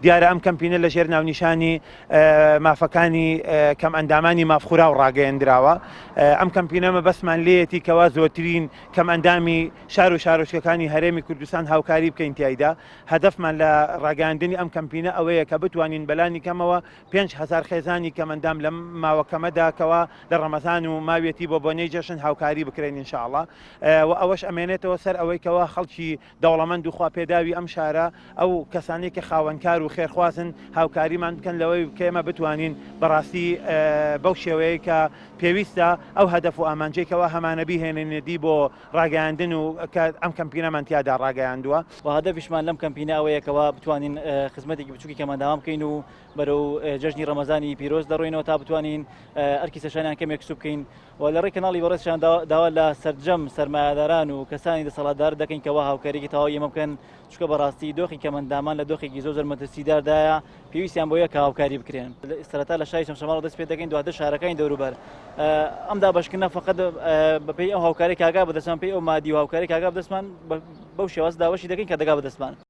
دیارە ئەم کەمپینە لە ژێر ناونیشانی مافەکانی کەم ئەندامانی مافخورا و ڕاگەیەندراوە. ئەم کەمپینە مەبەستمان لێیەتی کەوا زۆرترین کەم ئەندامی شار و شارۆچکەکانی هەرێمی کوردستان هاوکاری بکەین تایدا. هەدەفمان لە ڕاگەاندنی ئەم کەمپینە ئەوەیە کە بتوانین بەلانی کەمەوە 5,000 خێزانی کەمەندام لە ماوەکەمەداکەوە لە ڕەمەزان و ماوێتی بۆ بۆنەی جەشن هاوکاری بکرێن ئینشاءڵڵا. و ئەوەش ئەمێنێتەوە سەر ئەوەی کەوا خەڵکی دەوڵەمەند و خواپێداوی ئەم شارە ئەو کەسانی کە خاوەنکار و خێرخوازن هاوکاریمان بکەن لەوەی کێمە بتوانین بەڕاستی بەو شێوەیە کە پێویستە ئەو هەدەف و ئامانجێکەوە هەمانە بیهێنێنێتی بۆ ڕاگەیاندن و کە ئەم کەمپینەمان تیادا ڕاگەیاندووە. و هەدەفیشمان لەم کەمپینە ئەوەیەکەوە بتوانین خزمەتێکی بچووکی کەمەنداوام بکەین و بەرەو جەژنی ڕەمەزانی پیرۆز دەڕۆینەوە تا بتوانین ئەرکی سەشانیان کەمێک سوب بکەین. و لە ڕێی کەناڵی بەڕێزشان داوا لە سەرجەم سەرمایه‌داران و کەسانی دەسەڵاتدار دەکەین کەوا هاوکاریی تەواو ئێمە بکەن، چونکە بەڕاستی دۆخی کەمەندامان لە دۆخێکی زۆر مەترسیداردایە، پێویستیان بۆ یەک هاوکاری بکرێن. سەرەتا لە شاری شەمشەماڵ دەست پێ دەکەین، دواتر شارەکانی دەوروبەر. ئەم دابەشکردنە فەقەت بەپێی ئەو هاوکاری کاگا بەدەستمان، پێی ئەو مادی و هاوکاری کاگا بەدەستمان بەو شێوازە داوەشی دەکەین کە دەگا بەدەستمان.